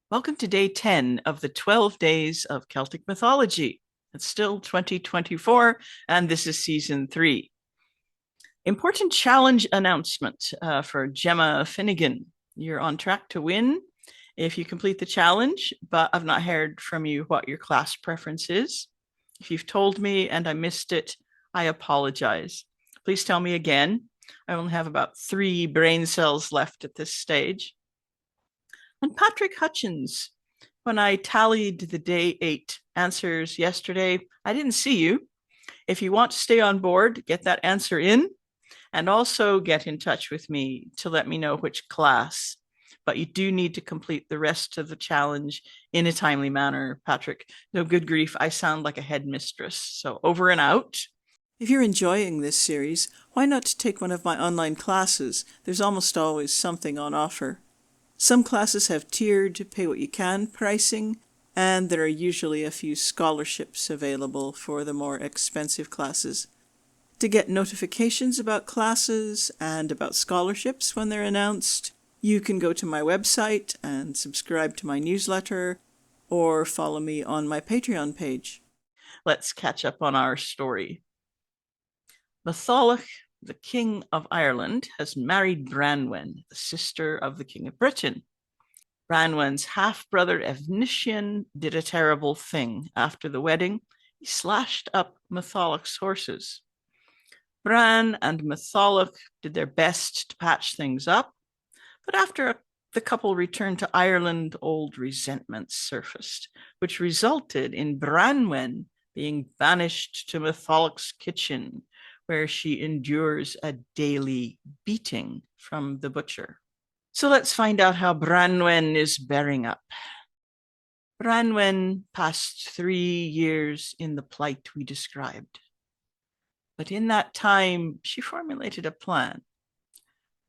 Welcome to day 10 of the 12 days of Celtic mythology. It's still 2024, and this is season 3. Important challenge announcement for Gemma Finnegan. You're on track to win if you complete the challenge, but I've not heard from you what your class preference is. If you've told me and I missed it, I apologize. Please tell me again. I only have about 3 brain cells left at this stage. And Patrick Hutchins, when I tallied the day 8 answers yesterday, I didn't see you. If you want to stay on board, get that answer in, and also get in touch with me to let me know which class. But you do need to complete the rest of the challenge in a timely manner, Patrick. No, good grief, I sound like a headmistress. So over and out. If you're enjoying this series, why not take one of my online classes? There's almost always something on offer. Some classes have tiered pay what you can pricing, and there are usually a few scholarships available for the more expensive classes. To get notifications about classes and about scholarships when they're announced, you can go to my website and subscribe to my newsletter or follow me on my Patreon page. Let's catch up on our story. Matholwch, the King of Ireland, has married Branwen, the sister of the King of Britain. Branwen's half-brother Evnisian did a terrible thing. After the wedding, he slashed up Matholwch's horses. Bran and Matholwch did their best to patch things up, but after the couple returned to Ireland, old resentments surfaced, which resulted in Branwen being banished to Matholwch's kitchen, where she endures a daily beating from the butcher. So let's find out how Branwen is bearing up. Branwen passed 3 years in the plight we described. But in that time, she formulated a plan.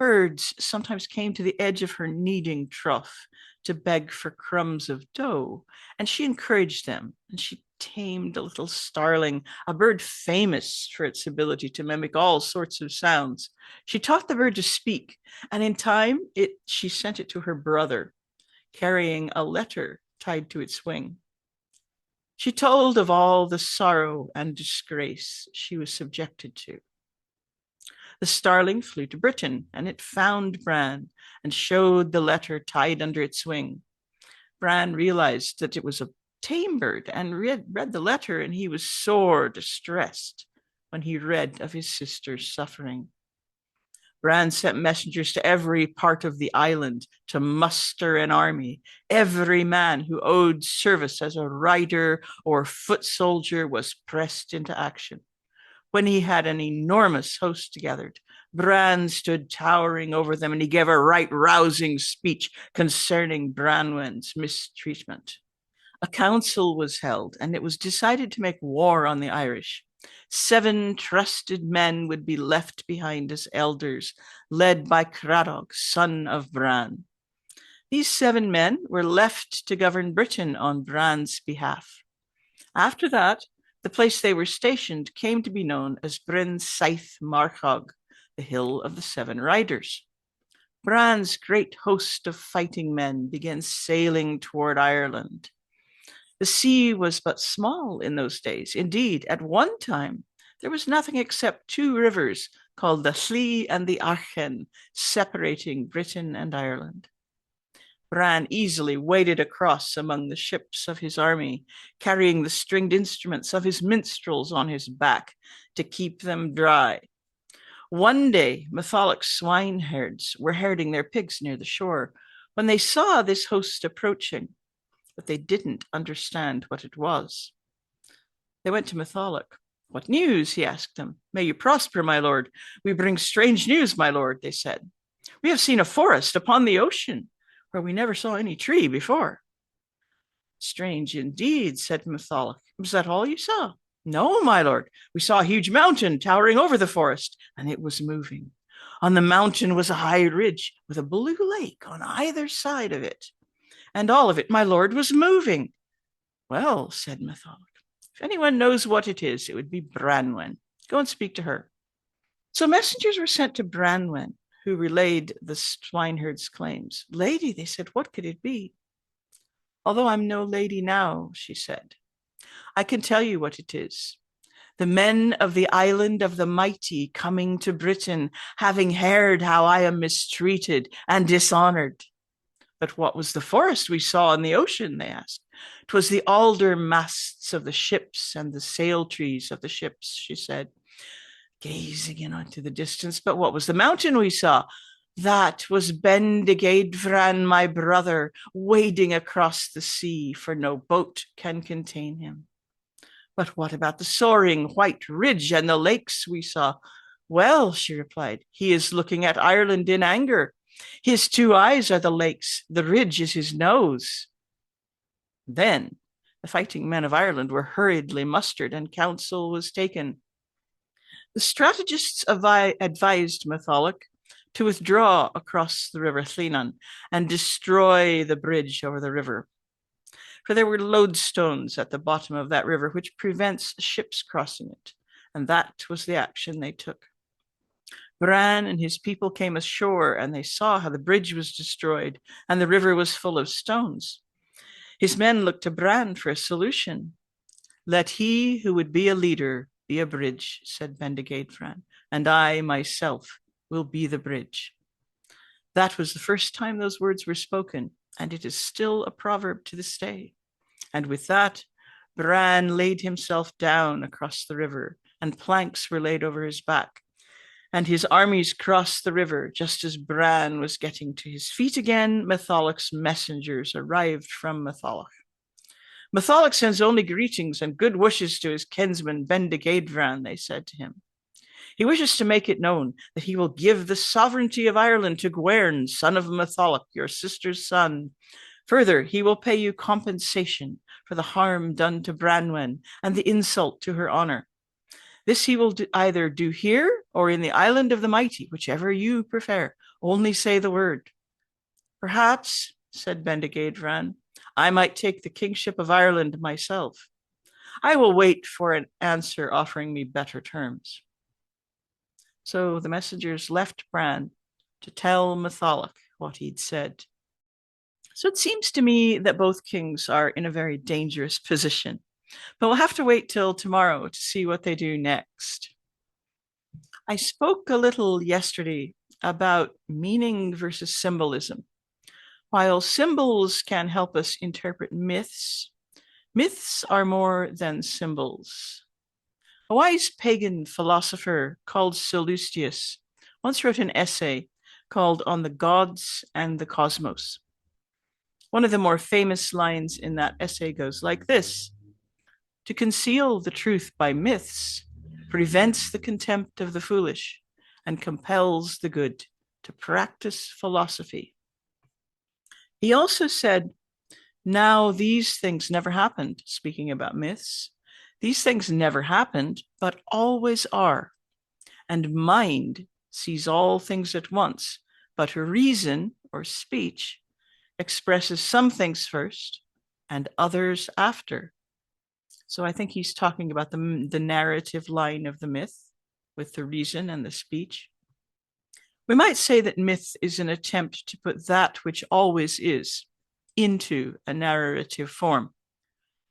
Birds sometimes came to the edge of her kneading trough to beg for crumbs of dough, and she encouraged them, and she tamed a little starling, a bird famous for its ability to mimic all sorts of sounds. She taught the bird to speak, and in time she sent it to her brother, carrying a letter tied to its wing. She told of all the sorrow and disgrace she was subjected to. The starling flew to Britain, and it found Bran and showed the letter tied under its wing. Bran realized that it was a tame bird and read the letter, and he was sore distressed when he read of his sister's suffering. Bran sent messengers to every part of the island to muster an army. Every man who owed service as a rider or foot soldier was pressed into action. When he had an enormous host gathered, Bran stood towering over them, and he gave a right rousing speech concerning Branwen's mistreatment. A council was held, and it was decided to make war on the Irish. 7 trusted men would be left behind as elders, led by Cradog, son of Bran. These 7 men were left to govern Britain on Bran's behalf. After that, the place they were stationed came to be known as Bryn Saith Marchog, the Hill of the 7 Riders. Bran's great host of fighting men began sailing toward Ireland. The sea was but small in those days. Indeed, at one time, there was nothing except 2 rivers called the Llŷ and the Archen, separating Britain and Ireland. Bran easily waded across among the ships of his army, carrying the stringed instruments of his minstrels on his back to keep them dry. One day, Matholwch swineherds were herding their pigs near the shore when they saw this host approaching, but they didn't understand what it was. They went to Matholwch. "What news?" he asked them. "May you prosper, my lord. We bring strange news, my lord," they said. "We have seen a forest upon the ocean, where we never saw any tree before." "Strange indeed," said Matholwch. "Was that all you saw?" "No, my lord. We saw a huge mountain towering over the forest, and it was moving. On the mountain was a high ridge with a blue lake on either side of it, and all of it, my lord, was moving." "Well," said Matholwch, "if anyone knows what it is, it would be Branwen. Go and speak to her." So messengers were sent to Branwen, who relayed the swineherd's claims. "Lady," they said, "what could it be?" although I'm no lady now, she said. I can tell you what it is. The men of the island of the mighty coming to Britain, having heard how I am mistreated and dishonored. But what was the forest we saw in the ocean, they asked. 'Twas the alder masts of the ships and the sail trees of the ships, she said, gazing into the distance. But what was the mountain we saw? That was Bendigeidfran, my brother, wading across the sea, for no boat can contain him. But what about the soaring white ridge and the lakes we saw? Well, she replied, he is looking at Ireland in anger. His two eyes are the lakes, the ridge is his nose. Then the fighting men of Ireland were hurriedly mustered and counsel was taken. The strategists advised Matholwch to withdraw across the river Thlinan and destroy the bridge over the river. For there were lodestones at the bottom of that river, which prevents ships crossing it, and that was the action they took. Bran and his people came ashore, and they saw how the bridge was destroyed, and the river was full of stones. His men looked to Bran for a solution. Let he who would be a leader be a bridge, said Bendigeidfran, and I myself will be the bridge. That was the first time those words were spoken, and it is still a proverb to this day. And with that, Bran laid himself down across the river, and planks were laid over his back. And his armies crossed the river. Just as Bran was getting to his feet again, Matholwch's messengers arrived from Matholwch. Matholwch sends only greetings and good wishes to his kinsman Bendigeidfran, they said to him. He wishes to make it known that he will give the sovereignty of Ireland to Gwern, son of Matholwch, your sister's son. Further, he will pay you compensation for the harm done to Branwen and the insult to her honor. This he will either do here or in the island of the mighty, whichever you prefer. Only say the word. Perhaps, said Bendigeidfran, I might take the kingship of Ireland myself. I will wait for an answer offering me better terms. So the messengers left Bran to tell Matholwch what he'd said. So it seems to me that both kings are in a very dangerous position, but we'll have to wait till tomorrow to see what they do next. I spoke a little yesterday about meaning versus symbolism. While symbols can help us interpret myths, myths are more than symbols. A wise pagan philosopher called Sallustius once wrote an essay called On the Gods and the Cosmos. One of the more famous lines in that essay goes like this: to conceal the truth by myths prevents the contempt of the foolish and compels the good to practice philosophy. He also said, now these things never happened, speaking about myths. These things never happened, but always are. And mind sees all things at once, but reason or speech expresses some things first and others after. So I think he's talking about the narrative line of the myth with the reason and the speech. We might say that myth is an attempt to put that which always is into a narrative form.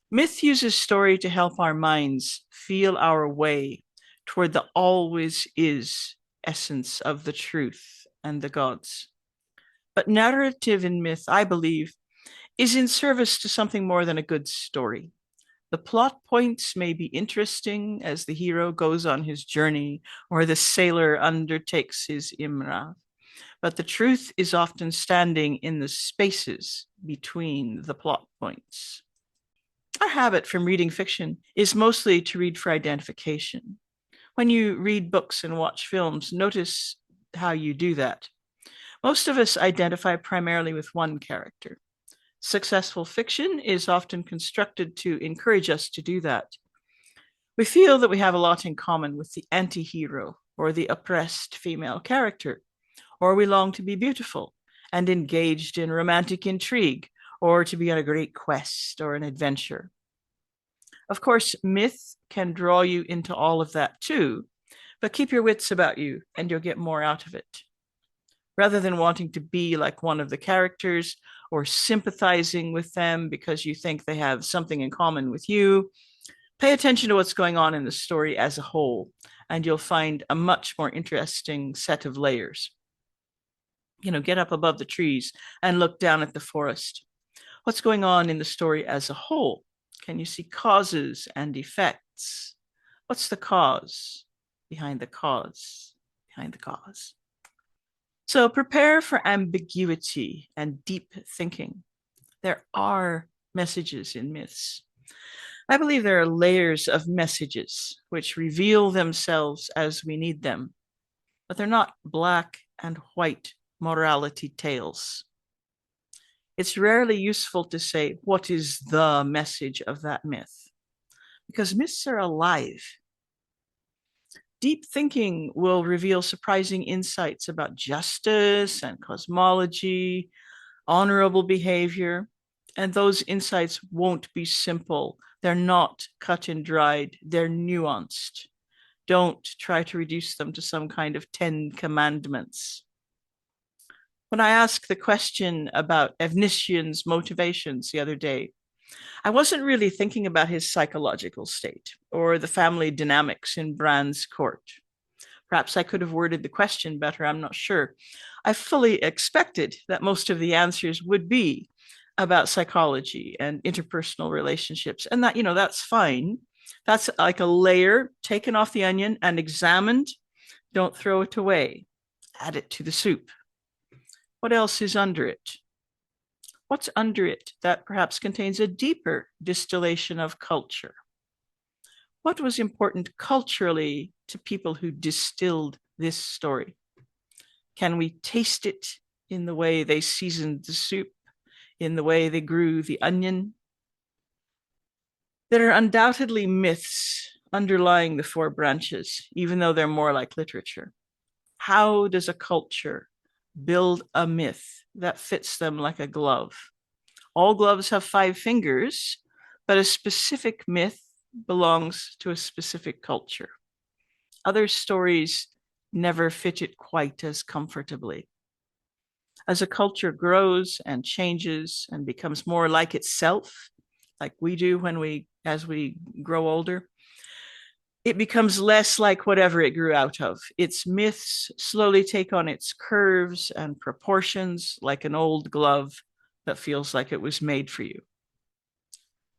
Myth uses story to help our minds feel our way toward the always is essence of the truth and the gods. But narrative in myth, I believe, is in service to something more than a good story. The plot points may be interesting as the hero goes on his journey or the sailor undertakes his imra, but the truth is often standing in the spaces between the plot points. Our habit from reading fiction is mostly to read for identification. When you read books and watch films, notice how you do that. Most of us identify primarily with one character. Successful fiction is often constructed to encourage us to do that. We feel that we have a lot in common with the anti-hero or the oppressed female character, or we long to be beautiful and engaged in romantic intrigue, or to be on a great quest or an adventure. Of course, myth can draw you into all of that too, but keep your wits about you and you'll get more out of it. Rather than wanting to be like one of the characters, or sympathizing with them because you think they have something in common with you. Pay attention to what's going on in the story as a whole, and you'll find a much more interesting set of layers. Get up above the trees and look down at the forest. What's going on in the story as a whole? Can you see causes and effects? What's the cause behind the cause behind the cause? So prepare for ambiguity and deep thinking. There are messages in myths. I believe there are layers of messages which reveal themselves as we need them, but they're not black and white morality tales. It's rarely useful to say, what is the message of that myth? Because myths are alive. Deep thinking will reveal surprising insights about justice and cosmology, honorable behavior, and those insights won't be simple. They're not cut and dried, they're nuanced. Don't try to reduce them to some kind of 10 commandments. When I asked the question about Evniscian's motivations the other day, I wasn't really thinking about his psychological state or the family dynamics in Bran's court. Perhaps I could have worded the question better, I'm not sure. I fully expected that most of the answers would be about psychology and interpersonal relationships, and that's fine. That's like a layer taken off the onion and examined. Don't throw it away. Add it to the soup. What else is under it? What's under it that perhaps contains a deeper distillation of culture? What was important culturally to people who distilled this story? Can we taste it in the way they seasoned the soup, in the way they grew the onion? There are undoubtedly myths underlying the four branches, even though they're more like literature. How does a culture build a myth that fits them like a glove? All gloves have 5 fingers, but a specific myth belongs to a specific culture. Other stories never fit it quite as comfortably. As a culture grows and changes and becomes more like itself, like we do as we grow older, it becomes less like whatever it grew out of. Its myths slowly take on its curves and proportions, like an old glove that feels like it was made for you.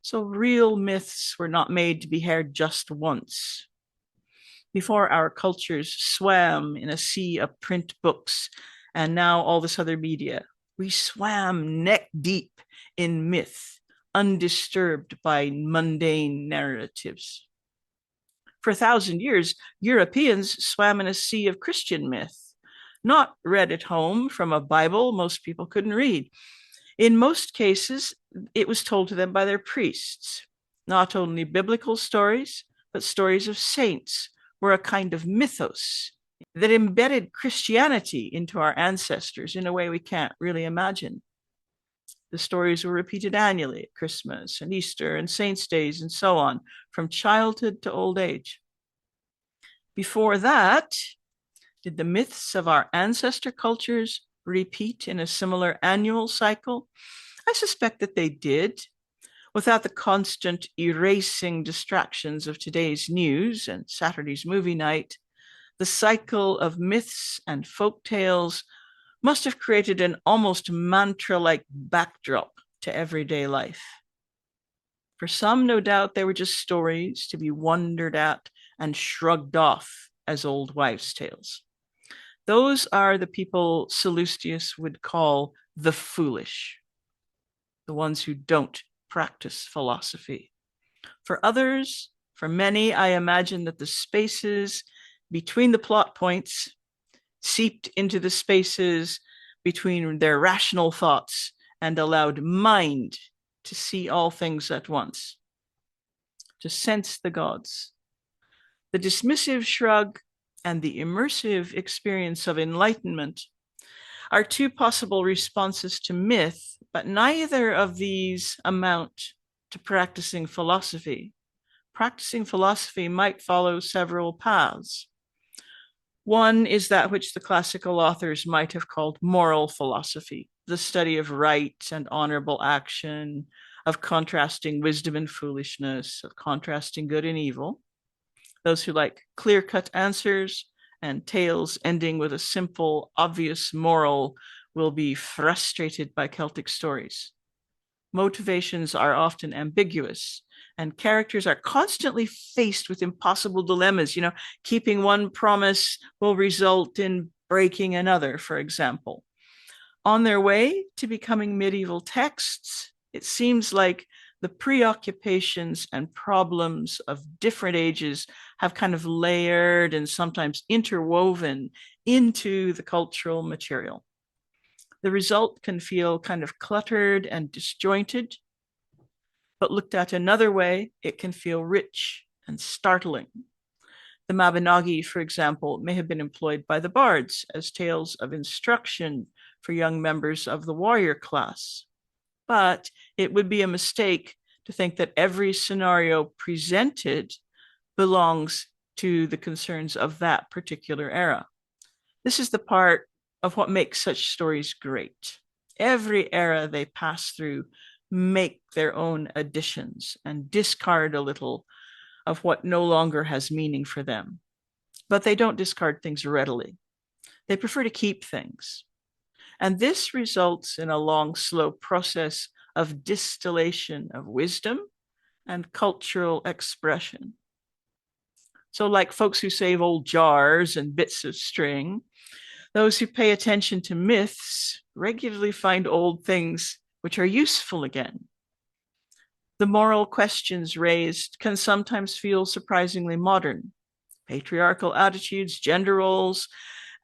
So real myths were not made to be heard just once. Before our cultures swam in a sea of print books and now all this other media, we swam neck deep in myth, undisturbed by mundane narratives. For 1,000 years, Europeans swam in a sea of Christian myth, not read at home from a Bible most people couldn't read. In most cases, it was told to them by their priests. Not only biblical stories, but stories of saints were a kind of mythos that embedded Christianity into our ancestors in a way we can't really imagine. The stories were repeated annually at Christmas and Easter and Saints' Days and so on, from childhood to old age. Before that, did the myths of our ancestor cultures repeat in a similar annual cycle? I suspect that they did, without the constant erasing distractions of today's news and Saturday's movie night. The cycle of myths and folk tales must have created an almost mantra-like backdrop to everyday life. For some, no doubt, they were just stories to be wondered at and shrugged off as old wives' tales. Those are the people Sallustius would call the foolish, the ones who don't practice philosophy. For others, for many, I imagine that the spaces between the plot points seeped into the spaces between their rational thoughts and allowed mind to see all things at once, to sense the gods. The dismissive shrug and the immersive experience of enlightenment are 2 possible responses to myth, but neither of these amount to practicing philosophy. Practicing philosophy might follow several paths. One is that which the classical authors might have called moral philosophy, the study of right and honorable action, of contrasting wisdom and foolishness, of contrasting good and evil. Those who like clear-cut answers and tales ending with a simple, obvious moral will be frustrated by Celtic stories. Motivations are often ambiguous, and characters are constantly faced with impossible dilemmas. Keeping one promise will result in breaking another, for example. On their way to becoming medieval texts, it seems like the preoccupations and problems of different ages have kind of layered and sometimes interwoven into the cultural material. The result can feel kind of cluttered and disjointed, but looked at another way, it can feel rich and startling. The Mabinogi, for example, may have been employed by the bards as tales of instruction for young members of the warrior class. But it would be a mistake to think that every scenario presented belongs to the concerns of that particular era. This is the part of what makes such stories great. Every era they pass through make their own additions and discard a little of what no longer has meaning for them. But they don't discard things readily. They prefer to keep things. And this results in a long, slow process of distillation of wisdom and cultural expression. So, like folks who save old jars and bits of string, those who pay attention to myths regularly find old things which are useful again. The moral questions raised can sometimes feel surprisingly modern. Patriarchal attitudes, gender roles,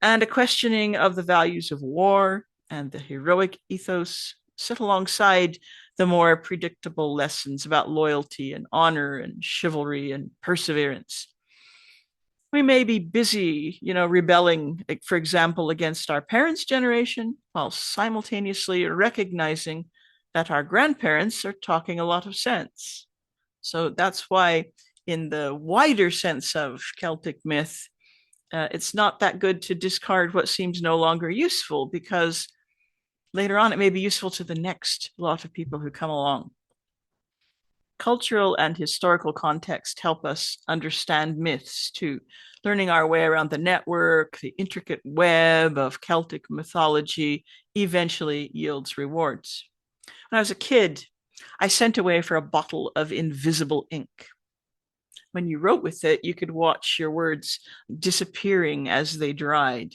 and a questioning of the values of war and the heroic ethos sit alongside the more predictable lessons about loyalty and honor and chivalry and perseverance. We may be busy, rebelling, for example, against our parents' generation, while simultaneously recognizing that our grandparents are talking a lot of sense. So that's why, in the wider sense of Celtic myth, it's not that good to discard what seems no longer useful, because later on it may be useful to the next lot of people who come along. Cultural and historical context help us understand myths too. Learning our way around the network, the intricate web of Celtic mythology eventually yields rewards. When I was a kid, I sent away for a bottle of invisible ink. When you wrote with it, you could watch your words disappearing as they dried.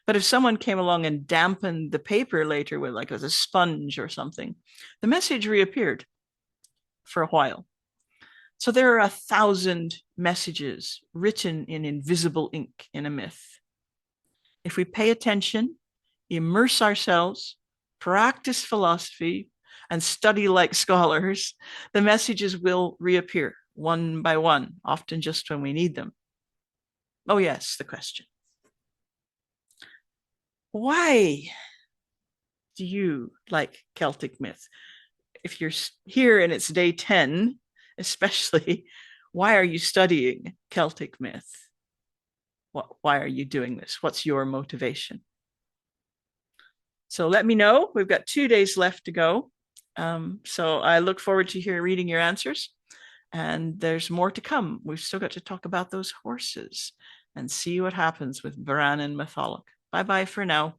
But if someone came along and dampened the paper later with a sponge or something, the message reappeared for a while. So there are 1,000 messages written in invisible ink in a myth. If we pay attention, immerse ourselves, practice philosophy, and study like scholars, the messages will reappear one by one, often just when we need them. Oh yes, the question. Why do you like Celtic myth? If you're here and it's day 10, especially, why are you studying Celtic myth? Why are you doing this? What's your motivation? So let me know. We've got 2 days left to go. So I look forward to reading your answers. And there's more to come. We've still got to talk about those horses and see what happens with Bran and Matholwch. Bye-bye for now.